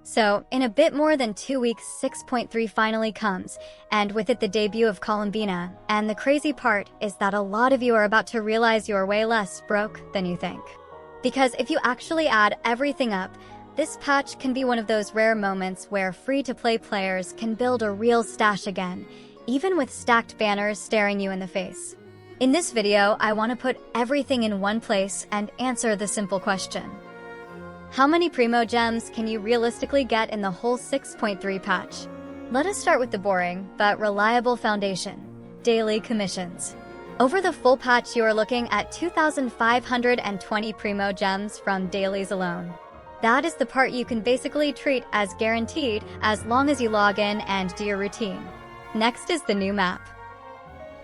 So, in a bit more than 2 weeks, 6.3 finally comes, and with it the debut of Columbina, and the crazy part is that a lot of you are about to realize you're way less broke than you think. Because if you actually add everything up, this patch can be one of those rare moments where free-to-play players can build a real stash again, even with stacked banners staring you in the face. In this video, I want to put everything in one place and answer the simple question. How many Primogems can you realistically get in the whole 6.3 patch? Let us start with the boring, but reliable foundation: daily commissions. Over the full patch, you are looking at 2,520 Primogems from dailies alone. That is the part you can basically treat as guaranteed as long as you log in and do your routine. Next is the new map.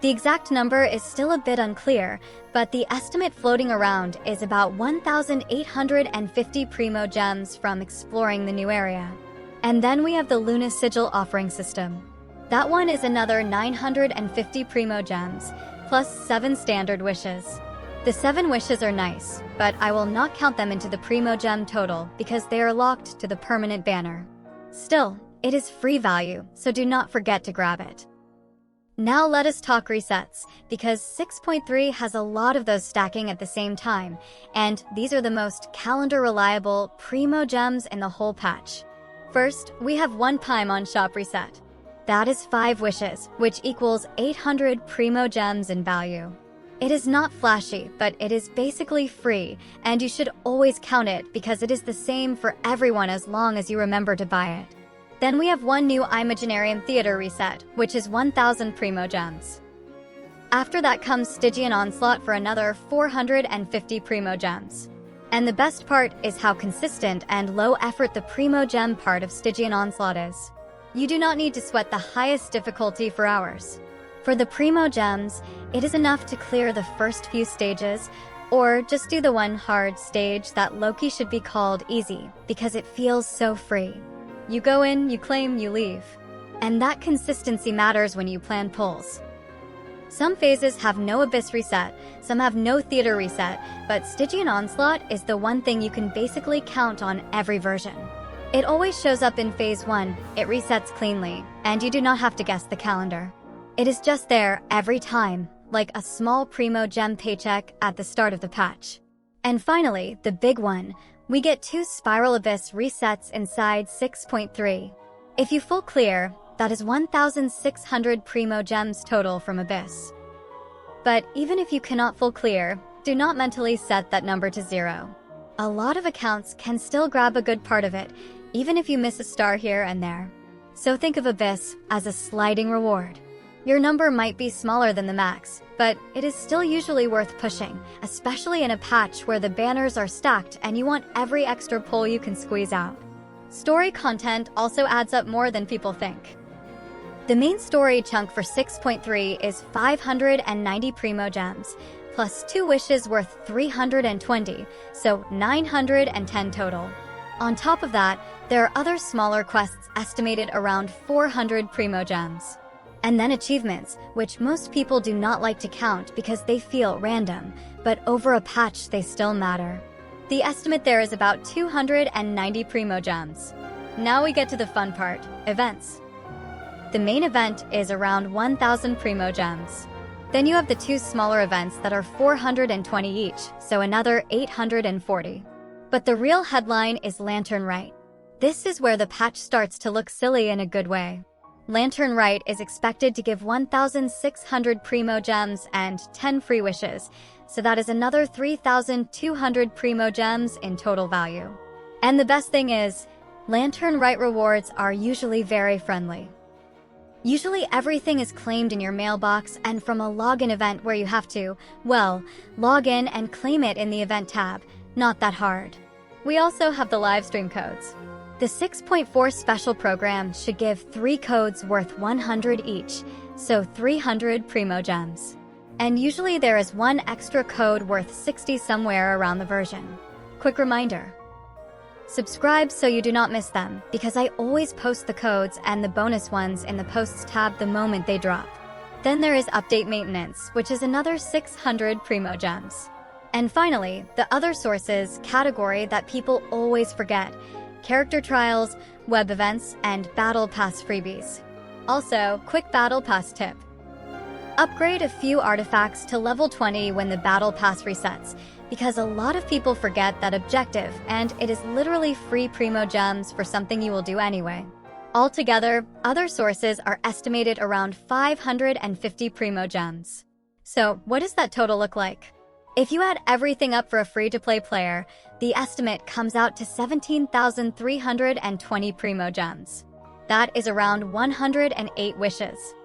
The exact number is still a bit unclear, but the estimate floating around is about 1,850 Primogems from exploring the new area. And then we have the Luna Sigil offering system. That one is another 950 Primogems, plus 7 standard wishes. The 7 wishes are nice, but I will not count them into the Primogem total because they are locked to the permanent banner. Still, it is free value, so do not forget to grab it. Now let us talk resets, because 6.3 has a lot of those stacking at the same time, and these are the most calendar-reliable Primogems in the whole patch. First, we have one Paimon shop reset. That is 5 wishes, which equals 800 Primogems in value. It is not flashy, but it is basically free, and you should always count it because it is the same for everyone as long as you remember to buy it. Then we have one new Imaginarium Theater reset, which is 1,000 Primogems. After that comes Stygian Onslaught for another 450 Primogems. And the best part is how consistent and low effort the Primogem part of Stygian Onslaught is. You do not need to sweat the highest difficulty for hours. For the Primogems, it is enough to clear the first few stages, or just do the one hard stage that low-key should be called easy, because it feels so free. You go in, you claim, you leave. And that consistency matters when you plan pulls. Some phases have no Abyss reset, some have no Theater reset, but Stygian Onslaught is the one thing you can basically count on every version. It always shows up in Phase 1, it resets cleanly, and you do not have to guess the calendar. It is just there every time, like a small Primogem paycheck at the start of the patch. And finally, the big one. We get 2 Spiral Abyss resets inside 6.3. If you full clear, that is 1,600 Primogems total from Abyss. But even if you cannot full clear, do not mentally set that number to 0. A lot of accounts can still grab a good part of it, even if you miss a star here and there. So think of Abyss as a sliding reward. Your number might be smaller than the max, but it is still usually worth pushing, especially in a patch where the banners are stacked and you want every extra pull you can squeeze out. Story content also adds up more than people think. The main story chunk for 6.3 is 590 Primogems, plus 2 wishes worth 320, so 910 total. On top of that, there are other smaller quests estimated around 400 Primogems. And then achievements, which most people do not like to count because they feel random, but over a patch they still matter. The estimate there is about 290 Primogems. Now we get to the fun part, events. The main event is around 1,000 Primogems. Then you have the 2 smaller events that are 420 each, so another 840. But the real headline is Lantern Rite. This is where the patch starts to look silly in a good way. Lantern Rite is expected to give 1,600 Primogems and 10 free wishes, so that is another 3,200 Primogems in total value. And the best thing is, Lantern Rite rewards are usually very friendly. Usually everything is claimed in your mailbox and from a login event where you have to, well, log in and claim it in the event tab. Not that hard. We also have the livestream codes. The 6.4 special program should give 3 codes worth 100 each, so 300 Primogems. And usually there is 1 extra code worth 60 somewhere around the version. Quick reminder. Subscribe so you do not miss them, because I always post the codes and the bonus ones in the posts tab the moment they drop. Then there is update maintenance, which is another 600 Primogems. And finally, the other sources category that people always forget character trials, web events, and Battle Pass freebies. Also, quick Battle Pass tip. Upgrade a few artifacts to level 20 when the Battle Pass resets, because a lot of people forget that objective, and it is literally free Primogems for something you will do anyway. Altogether, other sources are estimated around 550 Primogems. So, what does that total look like? If you add everything up for a free-to-play player, the estimate comes out to 17,320 Primogems. That is around 108 wishes.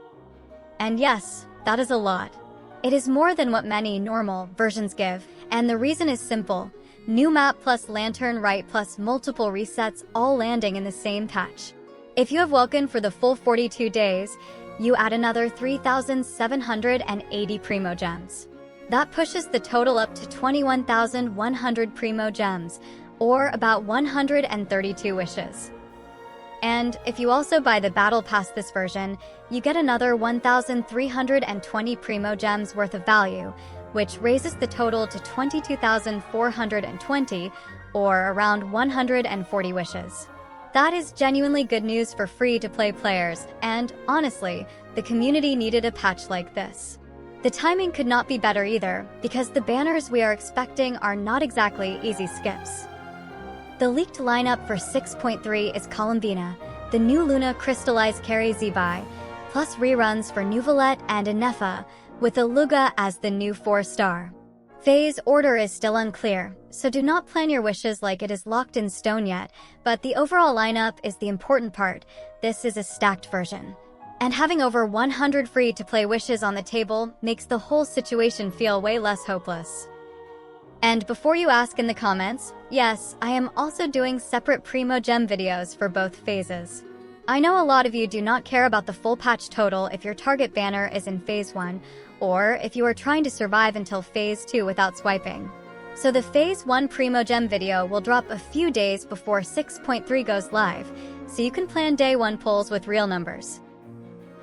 And yes, that is a lot. It is more than what many normal versions give, and the reason is simple. New map plus Lantern Rite plus multiple resets all landing in the same patch. If you have Welkin for the full 42 days, you add another 3,780 Primogems. That pushes the total up to 21,100 Primogems, or about 132 wishes. And if you also buy the Battle Pass this version, you get another 1,320 Primogems worth of value, which raises the total to 22,420, or around 140 wishes. That is genuinely good news for free-to-play players, and honestly, the community needed a patch like this. The timing could not be better either, because the banners we are expecting are not exactly easy skips. The leaked lineup for 6.3 is Columbina, the new Luna Crystallized Carry Zebai, plus reruns for Neuvillette and Nefa, with Aluga as the new 4-star. Phase order is still unclear, so do not plan your wishes like it is locked in stone yet, but the overall lineup is the important part. This is a stacked version. And having over 100 free-to-play wishes on the table makes the whole situation feel way less hopeless. And before you ask in the comments, yes, I am also doing separate Primogem videos for both phases. I know a lot of you do not care about the full patch total if your target banner is in Phase 1, or if you are trying to survive until Phase 2 without swiping. So the Phase 1 Primogem video will drop a few days before 6.3 goes live, so you can plan Day 1 pulls with real numbers.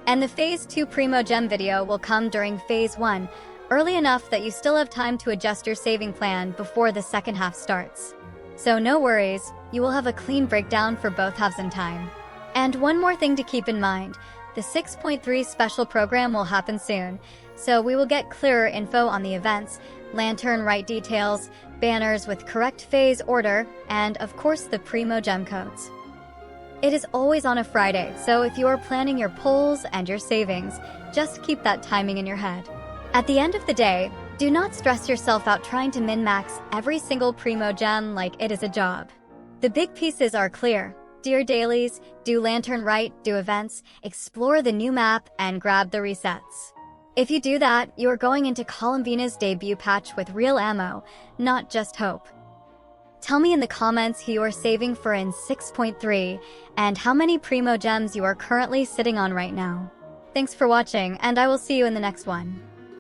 And the Phase 2 Primogem video will come during Phase 1, early enough that you still have time to adjust your saving plan before the second half starts. So no worries, you will have a clean breakdown for both halves in time. And one more thing to keep in mind, the 6.3 special program will happen soon, so we will get clearer info on the events, Lantern Rite details, banners with correct phase order, and of course the Primogem codes. It is always on a Friday, so if you are planning your pulls and your savings, just keep that timing in your head. At the end of the day, do not stress yourself out trying to min-max every single Primogem like it is a job. The big pieces are clear. Do your dailies, do Lantern Rite, do events, explore the new map, and grab the resets. If you do that, you are going into Columbina's debut patch with real ammo, not just hope. Tell me in the comments who you are saving for in 6.3, and how many Primogems you are currently sitting on right now. Thanks for watching, and I will see you in the next one.